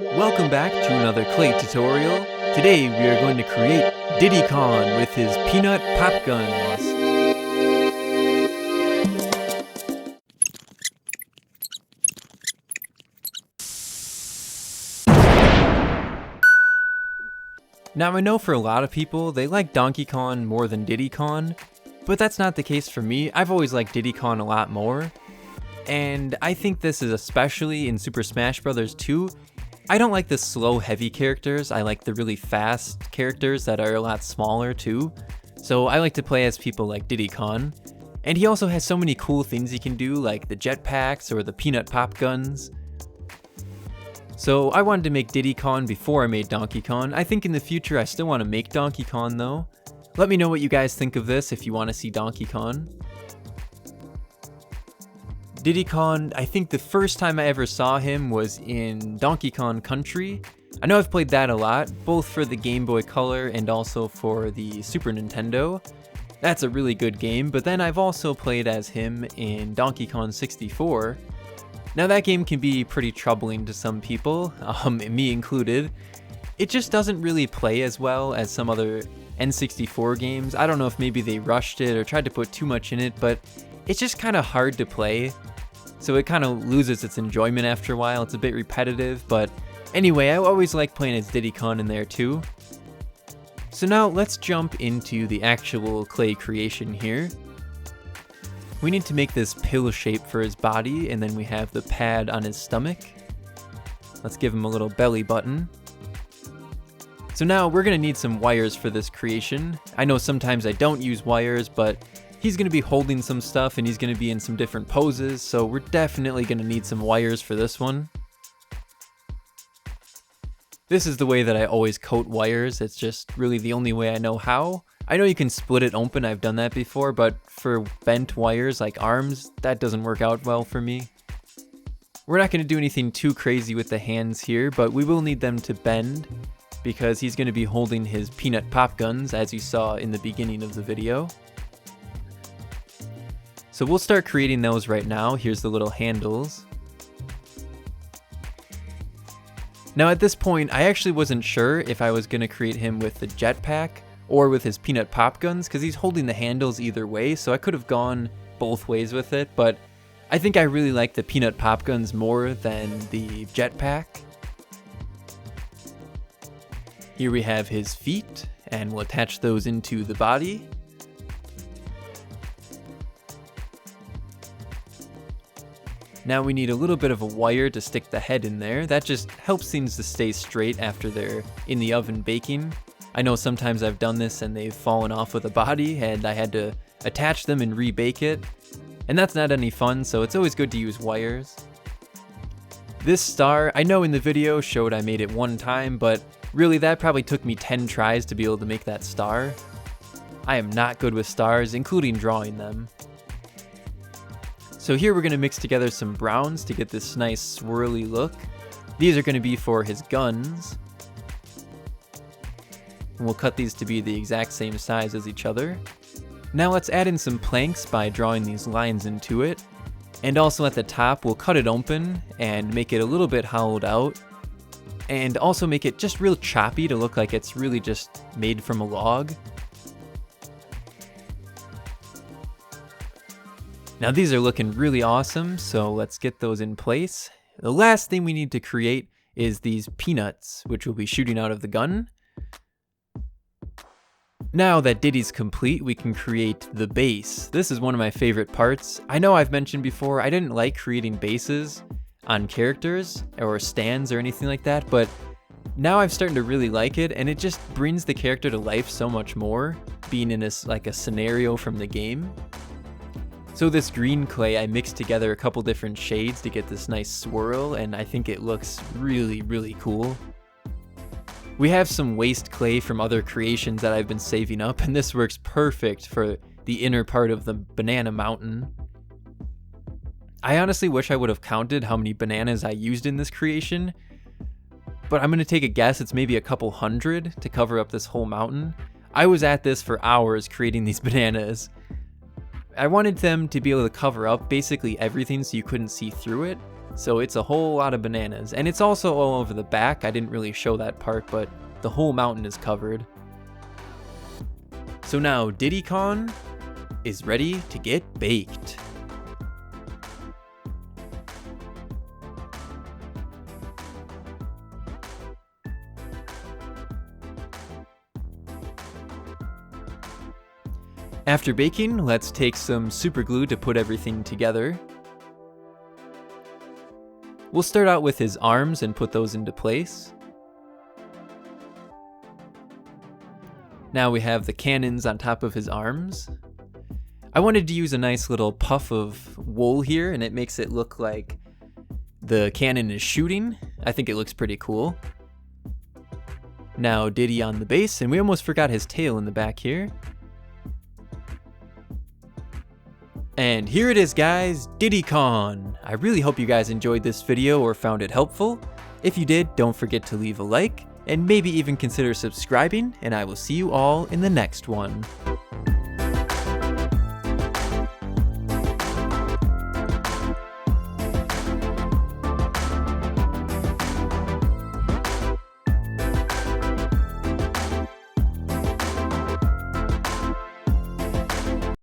Welcome back to another clay tutorial. Today we are going to create Diddy Kong with his peanut Popguns. Now I know for a lot of people they like Donkey Kong more than Diddy Kong, but that's not the case for me. I've always liked Diddy Kong a lot more. And I think this is especially in Super Smash Bros. 2. I don't like the slow, heavy characters. I like the really fast characters that are a lot smaller too. So I like to play as people like Diddy Kong. And he also has so many cool things he can do, like the jetpacks or the peanut Popguns. So I wanted to make Diddy Kong before I made Donkey Kong. I think in the future I still want to make Donkey Kong though. Let me know what you guys think of this if you want to see Donkey Kong. Diddy Kong, I think the first time I ever saw him was in Donkey Kong Country. I know I've played that a lot, both for the Game Boy Color and also for the Super Nintendo. That's a really good game, but then I've also played as him in Donkey Kong 64. Now that game can be pretty troubling to some people, me included. It just doesn't really play as well as some other N64 games. I don't know if maybe they rushed it or tried to put too much in it, but it's just kind of hard to play. So it kind of loses its enjoyment after a while. It's a bit repetitive, but anyway, I always like playing as Diddy Kong in there too. So now let's jump into the actual clay creation here. We need to make this pill shape for his body, and then we have the pad on his stomach. Let's give him a little belly button. So now we're gonna need some wires for this creation. I know sometimes I don't use wires, but he's going to be holding some stuff and he's going to be in some different poses, so we're definitely going to need some wires for this one. This is the way that I always coat wires. It's just really the only way I know how. I know you can split it open, I've done that before, but for bent wires like arms, that doesn't work out well for me. We're not going to do anything too crazy with the hands here, but we will need them to bend because he's going to be holding his peanut Popguns as you saw in the beginning of the video. So we'll start creating those right now. Here's the little handles. Now at this point, I actually wasn't sure if I was going to create him with the jetpack or with his peanut Popguns because he's holding the handles either way, so I could have gone both ways with it, but I think I really like the peanut Popguns more than the jetpack. Here we have his feet, and we'll attach those into the body. Now we need a little bit of a wire to stick the head in there. That just helps things to stay straight after they're in the oven baking. I know sometimes I've done this and they've fallen off with a body and I had to attach them and rebake it. And that's not any fun, so it's always good to use wires. This star, I know in the video showed I made it one time, but really that probably took me 10 tries to be able to make that star. I am not good with stars, including drawing them. So here we're going to mix together some browns to get this nice swirly look. These are going to be for his guns. And we'll cut these to be the exact same size as each other. Now let's add in some planks by drawing these lines into it. And also at the top we'll cut it open and make it a little bit hollowed out. And also make it just real choppy to look like it's really just made from a log. Now these are looking really awesome, so let's get those in place. The last thing we need to create is these peanuts, which will be shooting out of the gun. Now that Diddy's complete, we can create the base. This is one of my favorite parts. I know I've mentioned before, I didn't like creating bases on characters or stands or anything like that, but now I'm starting to really like it, and it just brings the character to life so much more, being in a scenario from the game. So this green clay, I mixed together a couple different shades to get this nice swirl, and I think it looks really, really cool. We have some waste clay from other creations that I've been saving up, and this works perfect for the inner part of the banana mountain. I honestly wish I would have counted how many bananas I used in this creation, but I'm going to take a guess it's maybe a couple hundred to cover up this whole mountain. I was at this for hours creating these bananas. I wanted them to be able to cover up basically everything so you couldn't see through it. So it's a whole lot of bananas. And it's also all over the back. I didn't really show that part, but the whole mountain is covered. So now Diddy Kong is ready to get baked. After baking, let's take some super glue to put everything together. We'll start out with his arms and put those into place. Now we have the cannons on top of his arms. I wanted to use a nice little puff of wool here, and it makes it look like the cannon is shooting. I think it looks pretty cool. Now Diddy on the base, and we almost forgot his tail in the back here. And here it is, guys, Diddy Kong. I really hope you guys enjoyed this video or found it helpful. If you did, don't forget to leave a like, and maybe even consider subscribing, and I will see you all in the next one.